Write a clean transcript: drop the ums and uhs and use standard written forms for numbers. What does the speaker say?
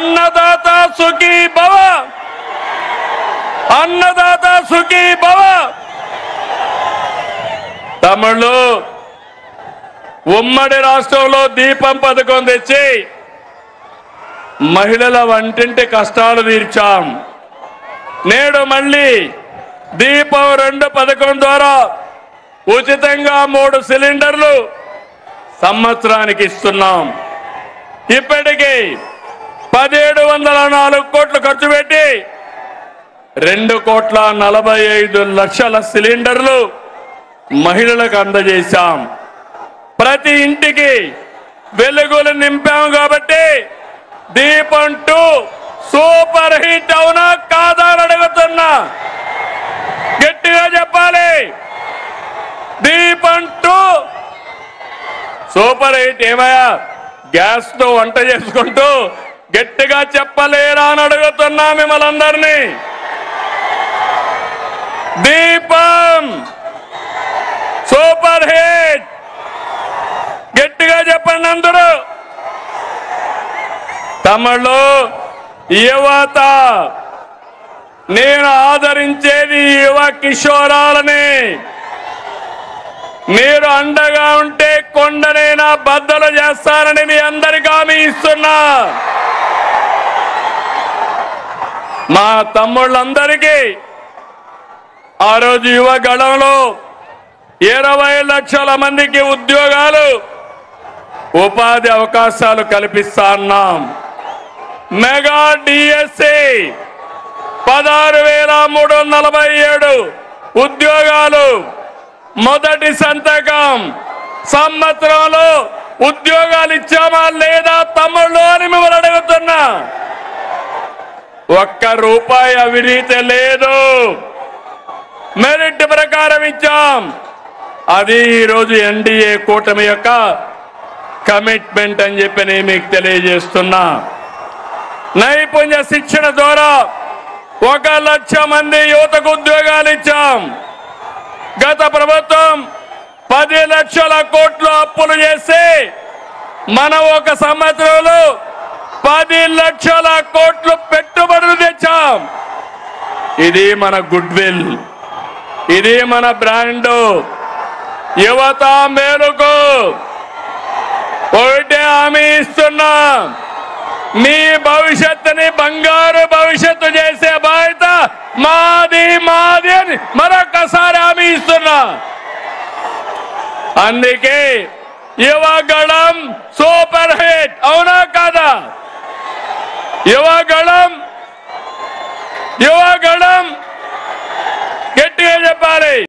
అన్నదాత సుఖీ భవ, అన్నదాత సుఖీ భవ. తమిళు ఉమ్మడి రాష్ట్రంలో దీపం పథకం తెచ్చి మహిళల వంటింటి కష్టాలు తీర్చాం. నేడు మళ్ళీ దీపం 2 పథకం ద్వారా ఉచితంగా 3 సిలిండర్లు సంవత్సరానికి ఇస్తున్నాం. ఇప్పటికీ 1704 కోట్లు ఖర్చు పెట్టి 2,45,00,000 సిలిండర్లు మహిళలకు అందజేశాం. ప్రతి ఇంటికి వెలుగులు నింపాం. కాబట్టి దీపం 2 సూపర్ హిట్ అవునా కాదా అని అడుగుతున్నా. గట్టిగా చెప్పాలి. దీపం 2 సూపర్ హిట్. ఏమయ్యా గ్యాస్ తో వంట చేసుకుంటూ గట్టిగా చెప్పలేరా అని అడుగుతున్నా మిమ్మల్ని అందరినీ. దీపం సూపర్ హిట్. గట్టిగా చెప్పండి అందరూ. తమిళు యువత, నేను ఆదరించేది యువ కిషోరాలని. మీరు అండగా ఉంటే కొండనైనా బద్దలు చేస్తారని మీ అందరికీ హామీ ఇస్తున్నా. మా తమ్ముళ్ళందరికీ ఆ రోజు యువ గళంలో 20 లక్షల మందికి ఉద్యోగాలు, ఉపాధి అవకాశాలు కల్పిస్తా అన్నాం. మెగా డిఎస్సి 16,347 ఉద్యోగాలు. మొదటి సంతకం. సంవత్సరంలో ఉద్యోగాలు ఇచ్చామా లేదా తమ్ముళ్ళు అని మిమ్మల్ని అడుగుతున్నా. ₹1 అవినీతి లేదు. మెరిట్ ప్రకారం ఇచ్చాం. అది ఈరోజు ఎన్డీఏ కూటమి యొక్క కమిట్మెంట్ అని చెప్పి నేను మీకు తెలియజేస్తున్నా. నైపుణ్య శిక్షణ ద్వారా 1 లక్ష మంది యువతకు ఉద్యోగాలు ఇచ్చాం. గత ప్రభుత్వం 10 లక్షల కోట్లు అప్పులు చేసి మనం 1 సంవత్సరంలో 10 లక్షల కోట్లు పెట్టుబడులు తెచ్చాం. ఇది మన గుడ్ విల్, ఇది మన బ్రాండ్. యువత మేలుకు ఒకటే హామీ ఇస్తున్నా. మీ భవిష్యత్తుని బంగారు భవిష్యత్తు చేసే బాధ్యత మాది మాది అని మరొకసారి హామీ ఇస్తున్నా. అందుకే యువగళం సూపర్ హిట్ అవునా కాదా? యువగళం గట్టిగా చెప్పాలి.